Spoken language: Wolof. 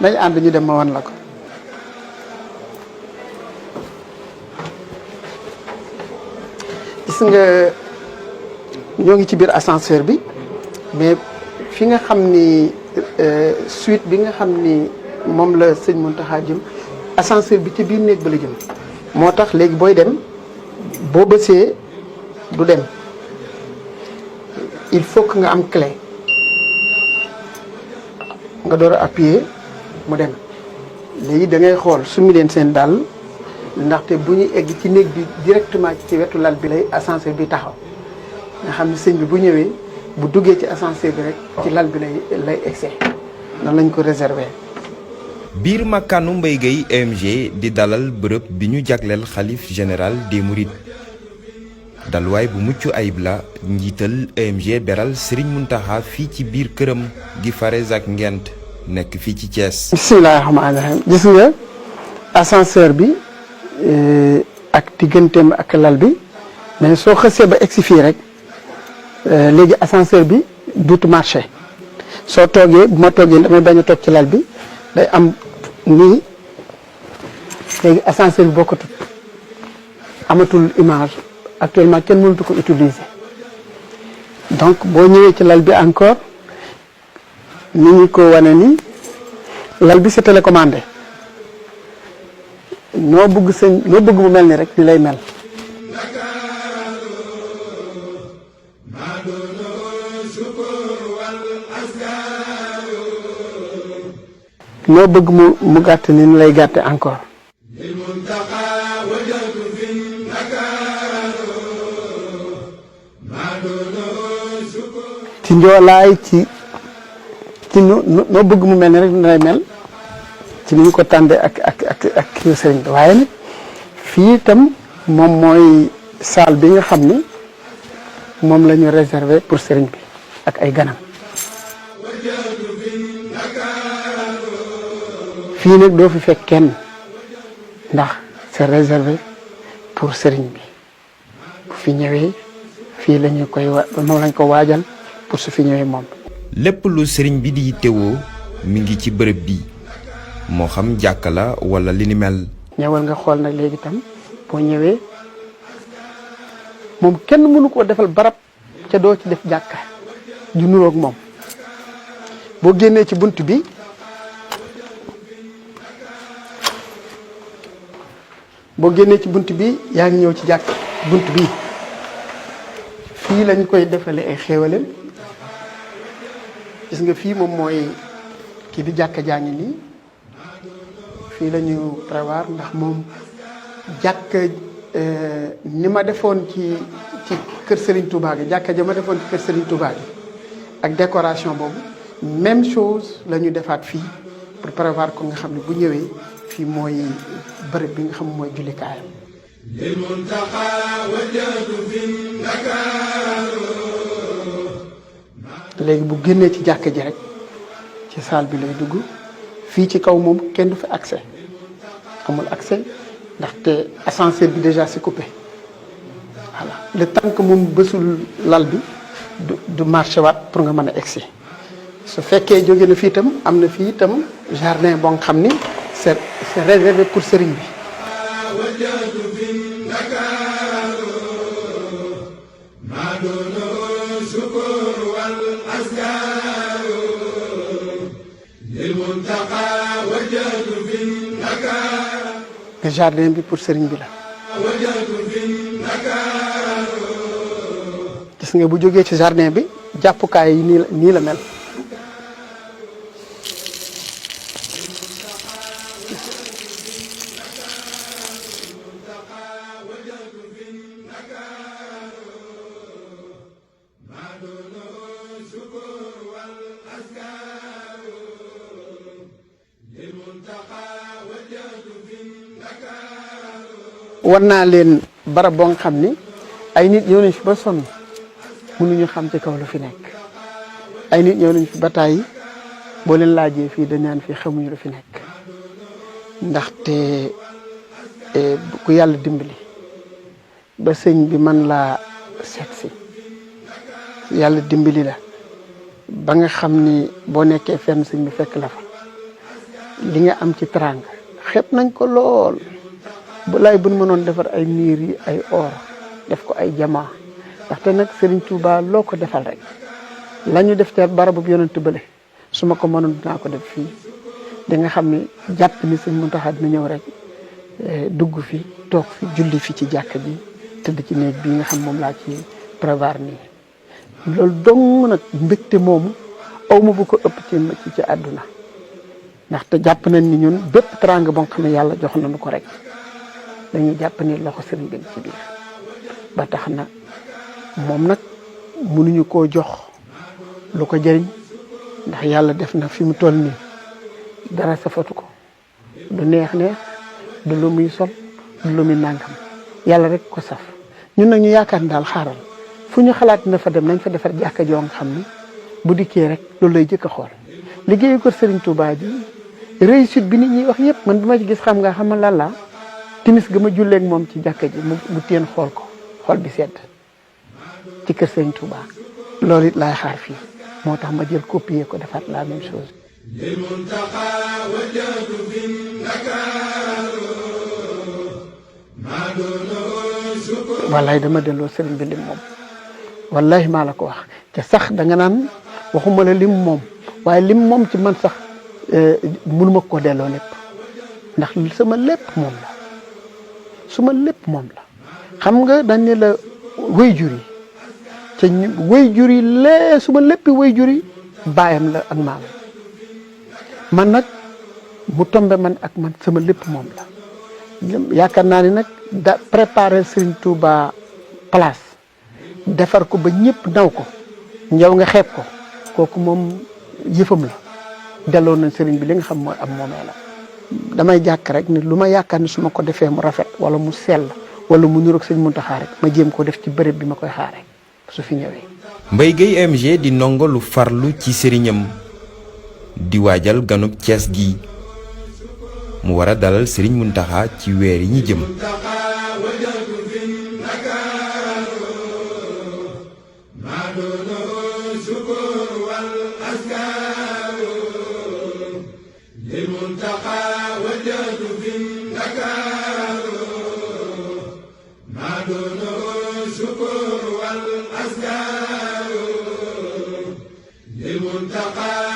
nañ ànd ñu dem ma wan la ko. gis nga ñoo ngi ci biir ascenseur bi mais fi nga xam ni suite bi nga xam ni moom la sëñ Mountakha jëm ascenseur bi ci biir néeg ba la jëm. moo tax léegi booy dem boo bësee du dem il faut que nga am clé nga door a appuyer mu dem léegi da ngay xool summi leen seen dàll ndaxte bu ñu egg ci néeg bi directement ci wetu lal bi lay ascenseur bi taxaw nga xam ne sëñ bi bu ñëwee bu duggee ci ascenseur bi rek ci lal bi lay egsee noonu lañ ko réserver. biir makkaanu Mbaye Gueye EMG di dalal bërëb bi ñu jagleel xalif général des Mourides dalwaay bu mucc ayib la njiital EMG beral Serigne Mountakha fii ci biir këram gi fare ak Ngent nekk fii ci Thiès. bismillaahi rahmaani rahiim gis nga ascenseur bi ak digganteem ak lal bi mais soo xësee ba egsi fii rek léegi ascenseur bi duutu marché soo toogee bu ma toogee damay bañ a toog ci lal bi day am nii léegi ascenseur bi bokkatut amatul image actuellement kenn mënatu ko utiliser donc boo ñëwee ci lal bi encore ni ñu ko wane ni lal bi c'est télécommandé noo bëgg mu mel ni rek di lay mel. noo bëgg mu gàtt ni lay gàtte encore. ci njoolaay ci noo bëgg mu mel ni rek ni lay mel ci ni ñu ko tàndee ak kii sëriñ bi waaye nag fii itam moom mooy salle bi nga xam ni moom la ñu réservé pour sëriñ bi ak ay ganam. fii nag doo fi fekk kenn ndax c'est réservé pour sëriñ bi bu fi ñëwee fii la ñu koy moom lañ ko waajal pour su fi ñëwee moom. lépp lu sëriñ bi di teewoo mi ngi ci bërëb bi moo xam jàkka la wala li ni mel. ñëwal nga xool nag léegi tam boo ñëwee moom kenn mënu koo defal barab ca doo ci def jàkka ju nuroog moom boo génnee ci bunt bi. boo génnee ci bunt bi yaa ngi ñëw ci jàkk bunt bi fii lañ koy defalee ay xéewalem gis nga fii moom mooy kii bi jàkka jaa ngi nii fii la ñu prévoir ndax moom jàkka ni ma defoon ci kër Serigne Touba gi jàkka ja ma defoon ci kër Serigne Touba gi ak décoration boobu même chose la ñu defaat fii pour prévoir ko nga xam ne bu ñëwee fii mooy bërëb bi nga xam mooy jullikaayam. léegi bu génnee ci jàkka ji rek ci salle bi lay dugg fii ci kaw moom kenn du fi accès amul accès ndaxte ascenseur bi déjà c'est coupé voilà le temps que moom bësul lal bi du marché waat pour nga mën a egsi su fekkee jóge na fii itam am na fii itam jardin boo nga xam ni c'est réservé pour sëriñ bi. nga jardin bi pour sëriñ bi la. gis nga bu jógee ci jardin bi jàppukaay yi nii la mel. war naa leen barab boo nga xam ni ay nit ñëw nañ fi ba sonn mënuñu xam ci kaw lu fi nekk ay nit ñëw nañ fi ba tàyyi boo leen laajee fii dañ naan fii xamuñu lu fi nekk ndaxte ku yàlla dimbali ba sëñ bi man laa seet si yàlla dimbali la ba nga xam ni boo nekkee fenn sëñ bi fekk la fa li nga am ci teraanga xeeb nañ ko lool bu lay buñ mënoon defar ay miir yi ay or def ko ay jamaa ndaxte nag Serigne Touba loo ko defal rek la ñu def ca barabu yonent bële su ma ko mënoon dinaa ko def fii di nga xam ne jàpp ni Sëñ Muntaxa dina ñëw rek dugg fi toog fi julli fi ci jàkk ji tëdd ci néeg bi nga xam moom laa ci prévoir nii loolu dong nag mbégte moomu awma bu ko ëpp ci àdduna ndaxte jàpp nañ ni ñun bépp teraanga boo xam ne yàlla jox nañu ko rek dañuy jàpp ni loxo sëriñ bi ci biir ba tax na moom nag mënuñu koo jox lu ko jëriñ ndax yàlla def na fi mu toll nii dara safatu ko du neex du lu muy sol du lu muy nàngam yàlla rek ko saf ñun nag ñu yaakaar ni daal xaaral fu ñu xalaat na fa dem nañ fa defar jàkka joo nga xam ni bu dikkee rek loolu lay jëkk a xool liggéeyu ko Serigne Touba bi réussite bi nit ñi wax yëpp man bi ma ci gis xam lan la timis ga ma julleeg moom ci jàkka ji mu teen xool ko xool bi sedd ci kër Serigne Touba loolu it laay xaar fii moo tax ma jël copier ko defaat la même chose. wallaay dama delloo Serigne bi lim moom wallahi maa la ko wax te sax da nga naan waxuma la lim moom waaye lim moom ci man sax mënuma ko delloo lépp ndax sama lépp moom la suma lépp moom la xam nga dañ ne la waajur yi te waajur yi lee suma léppi waajur yi baayam la ak maam man nag mu tombe man ak man sama lépp moom la yaakaar naa ni nag da préparer Serigne Touba place defar ko ba ñëpp naw ko ñëw nga xeeb ko kooku moom yëfam la delloo nañ Serigne bi li nga xam mooy am moomee la damay jàkk rek ni lu ma yaakaar ni su ma ko defee mu rafet wala mu sell wala mu niroog Sëñ Muntaxa rek ma jéem ko def ci bërëb bi ma koy xaare su fi ñëwee. Mbaye Gueye EMG di ndongo lu farlu ci sëriñam di waajal ganub Cees gi mu war a dalal Serigne Muntaxa ci weer yi ñi jëm. للمنتقى